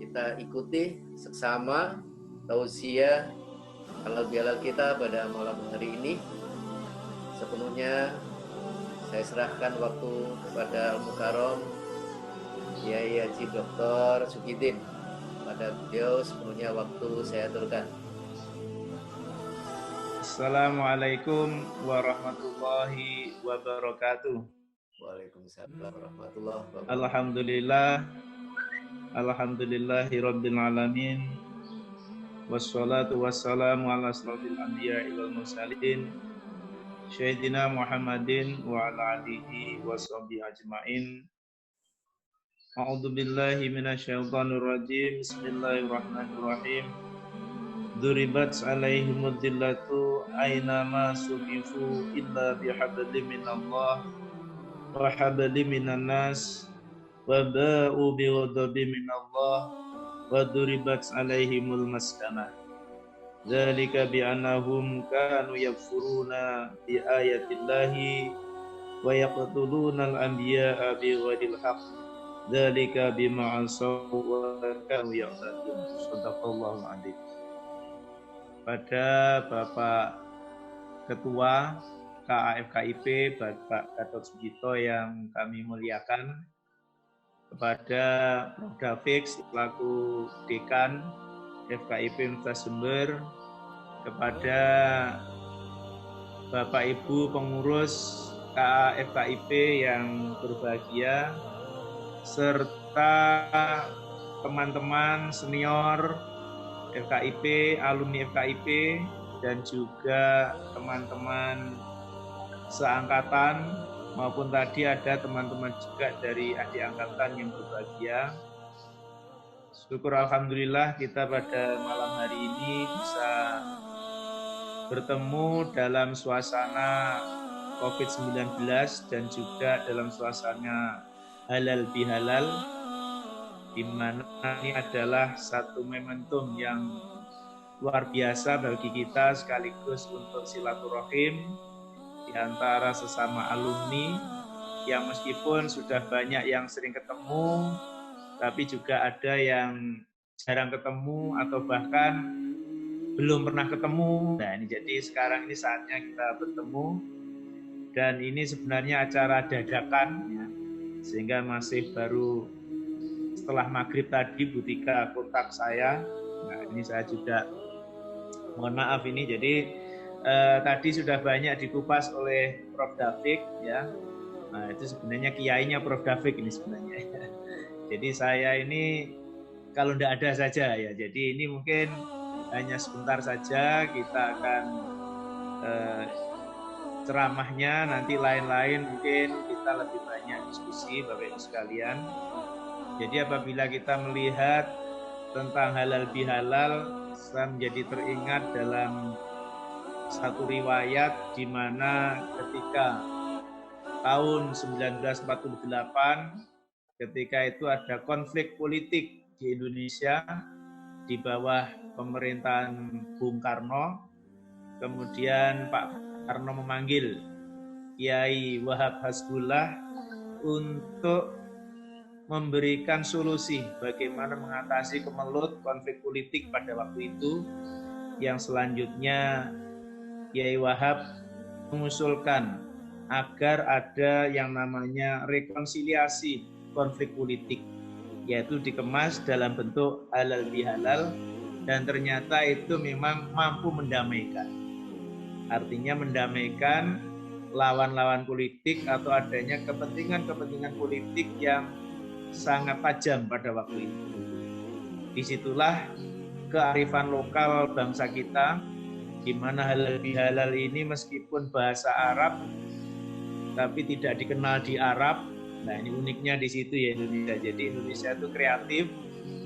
kita ikuti seksama tausiah halal bihalal kita pada malam hari ini. Sepenuhnya saya serahkan waktu kepada Al-Mukarram Kiai Haji Dr. Sukidin. Pada beliau sepenuhnya waktu saya aturkan. Assalamualaikum warahmatullahi wabarakatuh. Waalaikumsalam warahmatullahi wabarakatuh. Alhamdulillahirabbil alamin. Wassalatu wassalamu ala asrofil anbiya'i wal mursalin Sayyidina Muhammadin wa ala alihi wa sahbihi ajma'in. A'udzu billahi minasyaitonir rajim. Bismillahirrahmanirrahim. Duribat alaihimud dillatu aynama suqifu illa bihablim minallah wa hablim minan nas wa ba'u bighadabin minallah wa duribat alaihimul maskanah. Dzalika bi'annahum kanu yakfuruna bi ayatillahi wa yaqtuluna al-anbiya'a bighairil haqq. Dzalika bima asaw wa kanu ya'tadun. Shadaqallahul adzim. Pada Bapak Ketua KAFKIP, Bapak Gatot Subjito yang kami muliakan, kepada Prof. Dafiq selaku Dekan FKIP Universitas Jember, kepada Bapak Ibu pengurus KAFKIP yang berbahagia, serta teman-teman senior FKIP, alumni FKIP, dan juga teman-teman seangkatan, maupun tadi ada teman-teman juga dari adik angkatan yang berbahagia. Syukur alhamdulillah kita pada malam hari ini bisa bertemu dalam suasana COVID-19 dan juga dalam suasana halal bihalal, di mana ini adalah satu momentum yang luar biasa bagi kita sekaligus untuk silaturahim di antara sesama alumni yang meskipun sudah banyak yang sering ketemu, tapi juga ada yang jarang ketemu atau bahkan belum pernah ketemu. Nah, ini jadi sekarang ini saatnya kita bertemu, dan ini sebenarnya acara dadakan ya, sehingga masih baru setelah maghrib tadi Bu Tika kontak saya. Nah, ini saya juga mohon maaf ini, jadi tadi sudah banyak dikupas oleh Prof. Dafiq ya. Nah, itu sebenarnya kiainya Prof. Dafiq ini sebenarnya. Jadi saya ini kalau tidak ada saja ya. Jadi ini mungkin hanya sebentar saja, kita akan ceramahnya nanti lain-lain mungkin kita lebih banyak diskusi Bapak Ibu sekalian. Jadi apabila kita melihat tentang halal bihalal, saya menjadi teringat dalam satu riwayat di mana ketika tahun 1948, ketika itu ada konflik politik di Indonesia di bawah pemerintahan Bung Karno, kemudian Pak Karno memanggil Kiai Wahab Hasbullah untuk memberikan solusi bagaimana mengatasi kemelut konflik politik pada waktu itu, yang selanjutnya Kiai Wahab mengusulkan agar ada yang namanya rekonsiliasi konflik politik, yaitu dikemas dalam bentuk halal bihalal, dan ternyata itu memang mampu mendamaikan. Artinya mendamaikan lawan-lawan politik atau adanya kepentingan-kepentingan politik yang sangat tajam pada waktu itu. Disitulah kearifan lokal bangsa kita, di mana halal bihalal ini meskipun bahasa Arab tapi tidak dikenal di Arab. Nah, ini uniknya di situ ya Indonesia. Jadi Indonesia itu kreatif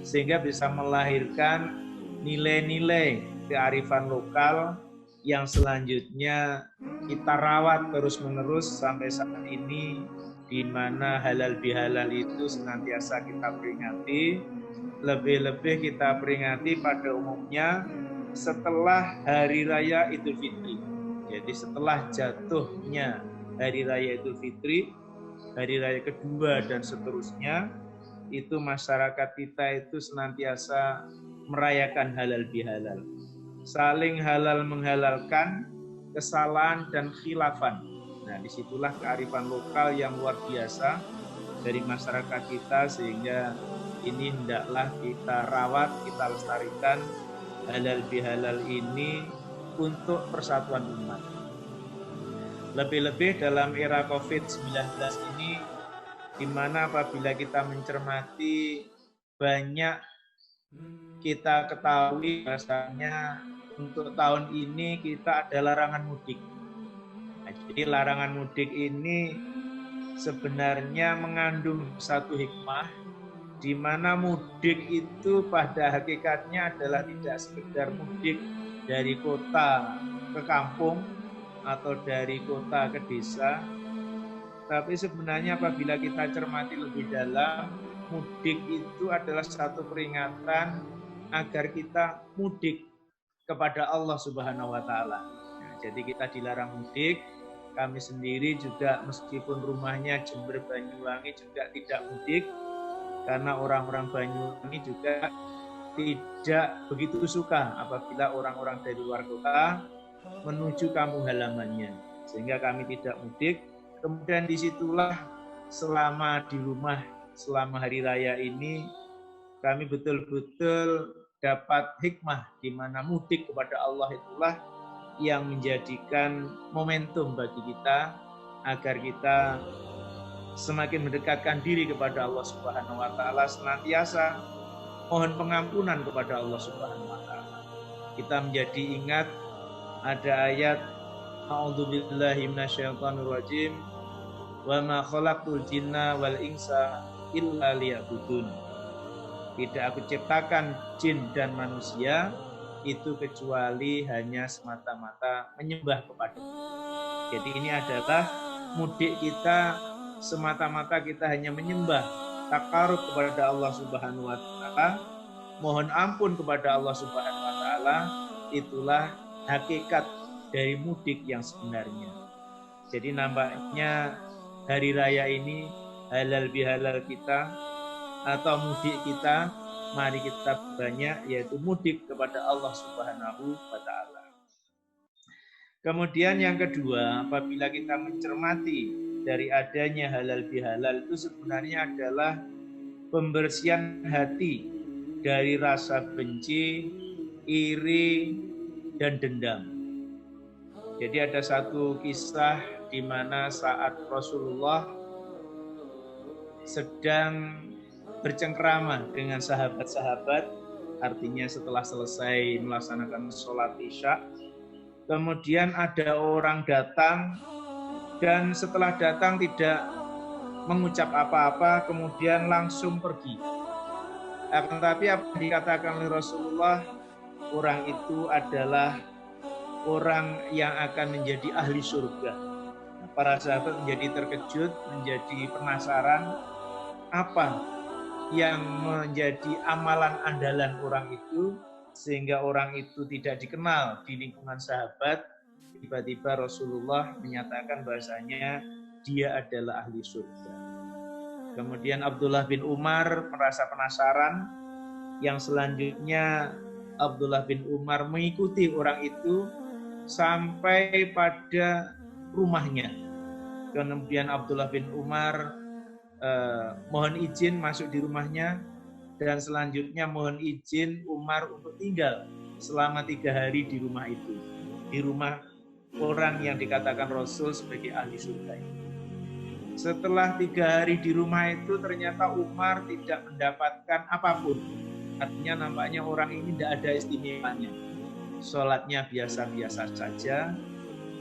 sehingga bisa melahirkan nilai-nilai kearifan lokal yang selanjutnya kita rawat terus-menerus sampai saat ini, di mana halal bihalal itu senantiasa kita peringati, lebih-lebih kita peringati pada umumnya setelah Hari Raya Idul Fitri. Jadi setelah jatuhnya Hari Raya Idul Fitri, Hari Raya kedua dan seterusnya, itu masyarakat kita itu senantiasa merayakan halal bihalal, saling halal menghalalkan kesalahan dan khilafan. Nah, disitulah kearifan lokal yang luar biasa dari masyarakat kita, sehingga ini hendaklah kita rawat, kita lestarikan halal bihalal ini untuk persatuan umat. Lebih-lebih dalam era COVID-19 ini, di mana apabila kita mencermati, banyak kita ketahui bahasanya untuk tahun ini kita ada larangan mudik. Nah, jadi larangan mudik ini sebenarnya mengandung satu hikmah, di mana mudik itu pada hakikatnya adalah tidak sekedar mudik dari kota ke kampung atau dari kota ke desa, tapi sebenarnya apabila kita cermati lebih dalam, mudik itu adalah satu peringatan agar kita mudik kepada Allah Subhanahu wa Ta'ala. Nah, jadi kita dilarang mudik. Kami sendiri juga meskipun rumahnya Jember Banyuwangi juga tidak mudik, karena orang-orang Banyuwangi juga tidak begitu suka apabila orang-orang dari luar kota menuju kampung halamannya, sehingga kami tidak mudik. Kemudian disitulah selama di rumah, selama hari raya ini, kami betul-betul dapat hikmah di mana mudik kepada Allah itulah yang menjadikan momentum bagi kita agar kita semakin mendekatkan diri kepada Allah Subhanahu wa Ta'ala, senantiasa mohon pengampunan kepada Allah Subhanahu wa Ta'ala. Kita menjadi ingat ada ayat A'udzubillahi minasyaitonirrajim wa ma khalaqtul jinna wal insa illa liya'budun. Tidak aku ciptakan jin dan manusia itu kecuali hanya semata-mata menyembah kepada. Jadi ini adalah mudik kita semata-mata kita hanya menyembah, takarub kepada Allah Subhanahu wa Ta'ala, mohon ampun kepada Allah Subhanahu wa Ta'ala. Itulah hakikat dari mudik yang sebenarnya. Jadi nampaknya hari raya ini halal bihalal kita atau mudik kita, mari kita banyak, yaitu mudik kepada Allah Subhanahu wa Ta'ala. Kemudian yang kedua, apabila kita mencermati dari adanya halal bihalal itu sebenarnya adalah pembersihan hati dari rasa benci, iri, dan dendam. Jadi ada satu kisah di mana saat Rasulullah sedang bercengkrama dengan sahabat-sahabat, artinya setelah selesai melaksanakan sholat isya, kemudian ada orang datang dan setelah datang tidak mengucap apa-apa, kemudian langsung pergi. Akan tetapi apa yang dikatakan oleh Rasulullah, orang itu adalah orang yang akan menjadi ahli surga. Para sahabat menjadi terkejut, menjadi penasaran, apa yang menjadi amalan andalan orang itu sehingga orang itu tidak dikenal di lingkungan sahabat. Tiba-tiba Rasulullah menyatakan bahasanya dia adalah ahli surga. Kemudian Abdullah bin Umar merasa penasaran. Yang selanjutnya Abdullah bin Umar mengikuti orang itu sampai pada rumahnya. Kemudian Abdullah bin Umar mohon izin masuk di rumahnya, dan selanjutnya mohon izin Umar untuk tinggal selama 3 hari di rumah itu, di rumah orang yang dikatakan Rasul sebagai ahli surga itu. Setelah 3 hari di rumah itu ternyata Umar tidak mendapatkan apapun. Artinya nampaknya orang ini tidak ada istimewanya. Sholatnya biasa-biasa saja,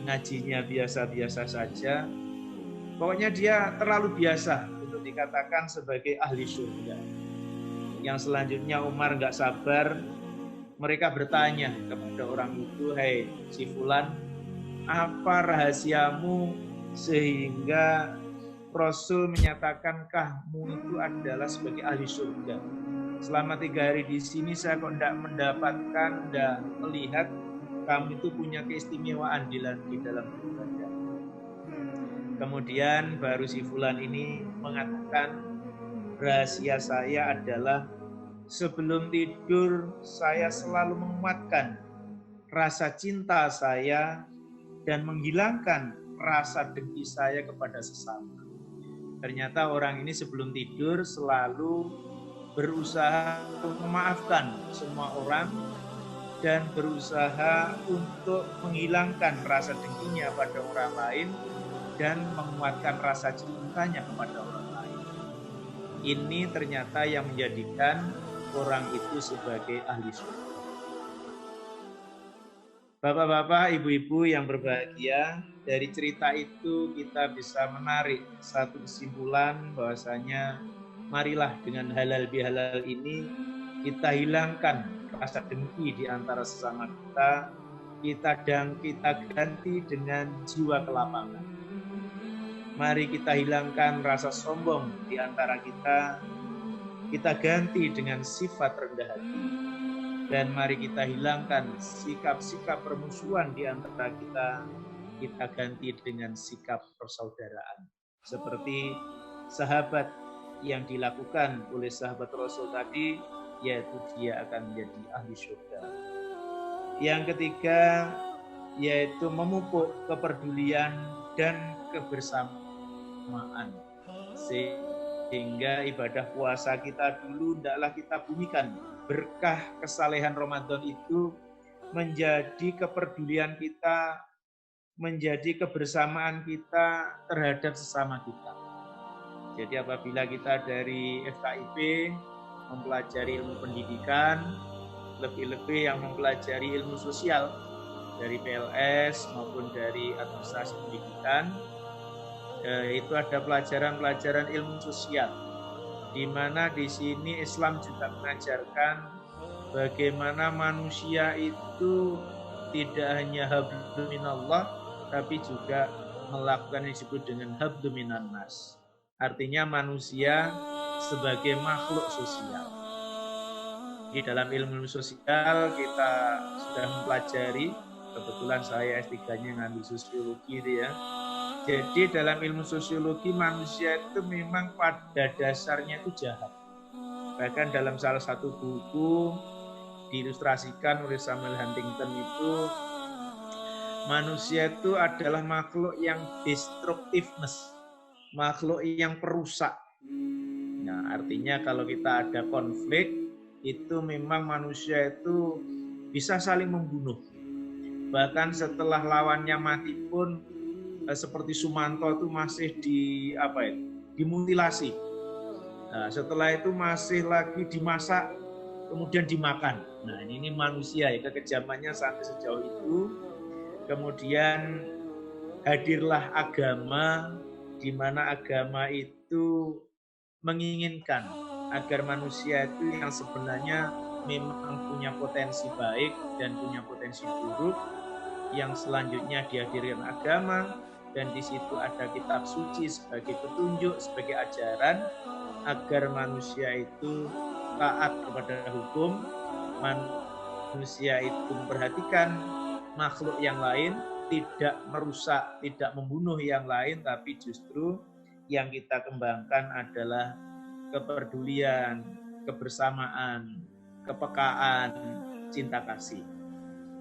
ngajinya biasa-biasa saja. Pokoknya dia terlalu biasa untuk dikatakan sebagai ahli surga. Yang selanjutnya Umar nggak sabar, mereka bertanya kepada orang itu, "Hei si Fulan, apa rahasiamu sehingga Rasul menyatakan kamu itu adalah sebagai ahli surga? Selama 3 hari di sini saya kok tidak mendapatkan, tidak melihat kamu itu punya keistimewaan di dalam beribadah." Kemudian baru si Fulan ini mengatakan, rahasia saya adalah sebelum tidur saya selalu menguatkan rasa cinta saya dan menghilangkan rasa dengki saya kepada sesama. Ternyata orang ini sebelum tidur selalu berusaha memaafkan semua orang dan berusaha untuk menghilangkan rasa dengkinya pada orang lain dan menguatkan rasa cintanya kepada orang lain. Ini ternyata yang menjadikan orang itu sebagai ahli surga. Bapak-bapak, ibu-ibu yang berbahagia, dari cerita itu kita bisa menarik satu kesimpulan bahwasanya marilah dengan halal bihalal ini kita hilangkan rasa dengki di antara sesama kita ganti dengan jiwa kelapangan. Mari kita hilangkan rasa sombong di antara kita ganti dengan sifat rendah hati. Dan mari kita hilangkan sikap-sikap permusuhan di antara kita ganti dengan sikap persaudaraan. Seperti sahabat yang dilakukan oleh sahabat Rasul tadi, yaitu dia akan menjadi ahli surga. Yang ketiga, yaitu memupuk kepedulian dan kebersamaan. Sehingga ibadah puasa kita dulu hendaklah kita bumikan. Berkah kesalehan Ramadan itu menjadi kepedulian kita, menjadi kebersamaan kita terhadap sesama kita. Jadi apabila kita dari FKIP mempelajari ilmu pendidikan, lebih-lebih yang mempelajari ilmu sosial dari PLS maupun dari administrasi pendidikan, itu ada pelajaran-pelajaran ilmu sosial, di mana di sini Islam juga mengajarkan bagaimana manusia itu tidak hanya hablum minallah, tapi juga melakukan yang disebut dengan hablum minan nas. Artinya manusia sebagai makhluk sosial. Di dalam ilmu sosial kita sudah mempelajari, kebetulan saya S3-nya ngambil sosiologi itu ya. Jadi dalam ilmu sosiologi manusia itu memang pada dasarnya itu jahat. Bahkan dalam salah satu buku diilustrasikan oleh Samuel Huntington itu, manusia itu adalah makhluk yang destructiveness, makhluk yang perusak. Nah, artinya kalau kita ada konflik, itu memang manusia itu bisa saling membunuh. Bahkan setelah lawannya mati pun seperti Sumanto itu masih dimutilasi. Nah, setelah itu masih lagi dimasak, kemudian dimakan. Nah, ini manusia ya, kekejamannya sampai sejauh itu. Kemudian hadirlah agama, di mana agama itu menginginkan agar manusia itu yang sebenarnya memang punya potensi baik dan punya potensi buruk, yang selanjutnya dihadirkan agama, dan di situ ada kitab suci sebagai petunjuk, sebagai ajaran agar manusia itu taat kepada hukum, manusia itu memperhatikan makhluk yang lain, tidak merusak, tidak membunuh yang lain, tapi justru yang kita kembangkan adalah kepedulian, kebersamaan, kepekaan, cinta kasih.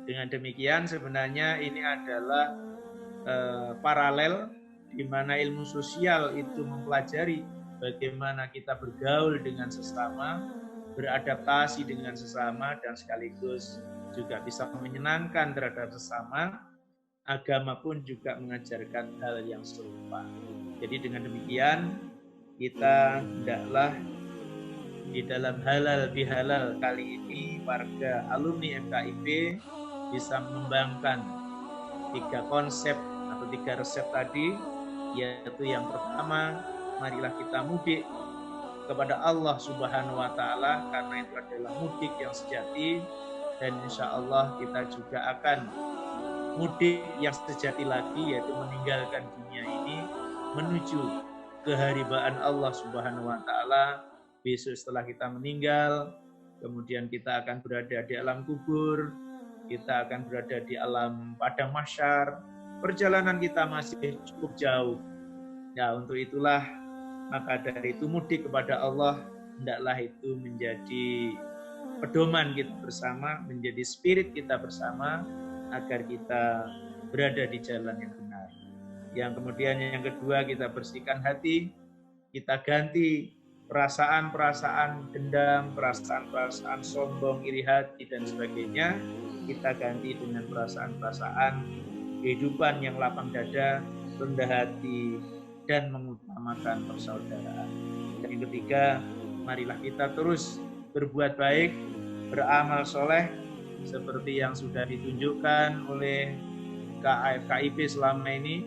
Dengan demikian sebenarnya ini adalah paralel di mana ilmu sosial itu mempelajari bagaimana kita bergaul dengan sesama, beradaptasi dengan sesama, dan sekaligus juga bisa menyenangkan terhadap sesama. Agama pun juga mengajarkan hal yang serupa. Jadi dengan demikian kita hendaklah di dalam halal bihalal kali ini warga alumni FKIP bisa mengembangkan 3 konsep atau 3 resep tadi, yaitu yang pertama, marilah kita mudik kepada Allah Subhanahu wa Ta'ala, karena itu adalah mudik yang sejati, dan insya Allah kita juga akan mudik yang sejati lagi, yaitu meninggalkan dunia ini menuju keharibaan Allah Subhanahu wa Ta'ala. Besok setelah kita meninggal, kemudian kita akan berada di alam kubur, kita akan berada di alam padang mahsyar. Perjalanan kita masih cukup jauh. Ya, untuk itulah Maka dari itu mudik kepada Allah hendaklah itu menjadi pedoman kita bersama, menjadi spirit kita bersama agar kita berada di jalan yang benar. Yang kemudian yang kedua, kita bersihkan hati, kita ganti perasaan-perasaan dendam, perasaan-perasaan sombong, iri hati dan sebagainya, kita ganti dengan perasaan-perasaan kehidupan yang lapang dada, rendah hati, dan mengutamakan persaudaraan. Dan yang ketiga, marilah kita terus berbuat baik, beramal soleh, seperti yang sudah ditunjukkan oleh KIP selama ini.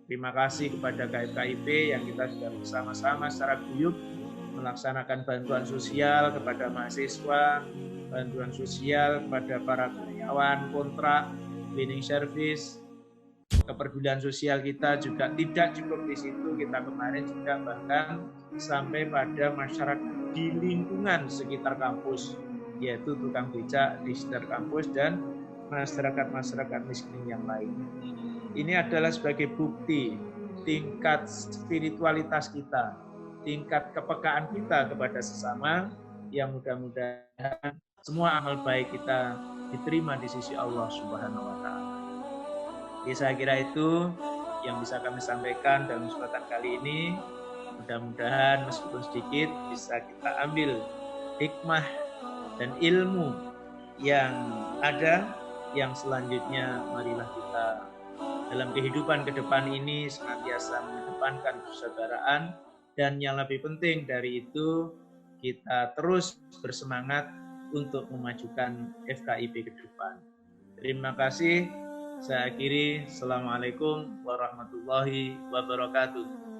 Terima kasih kepada KIP yang kita sudah bersama-sama secara guyup melaksanakan bantuan sosial kepada mahasiswa, bantuan sosial kepada para karyawan kontrak, cleaning service. Kepedulian sosial kita juga tidak cukup di situ, kita kemarin juga bahkan sampai pada masyarakat di lingkungan sekitar kampus, yaitu tukang becak di sekitar kampus dan masyarakat miskin yang lain. Ini adalah sebagai bukti tingkat spiritualitas kita, tingkat kepekaan kita kepada sesama, yang mudah-mudahan semua amal baik kita diterima di sisi Allah Subhanahu wa Ta'ala. Jadi saya kira itu yang bisa kami sampaikan dalam kesempatan kali ini. Mudah-mudahan meskipun sedikit bisa kita ambil hikmah dan ilmu yang ada, yang selanjutnya marilah kita dalam kehidupan ke depan ini senantiasa mengedepankan persaudaraan, dan yang lebih penting dari itu kita terus bersemangat untuk memajukan FKIP ke depan. Terima kasih. Saya akhiri. Assalamualaikum warahmatullahi wabarakatuh.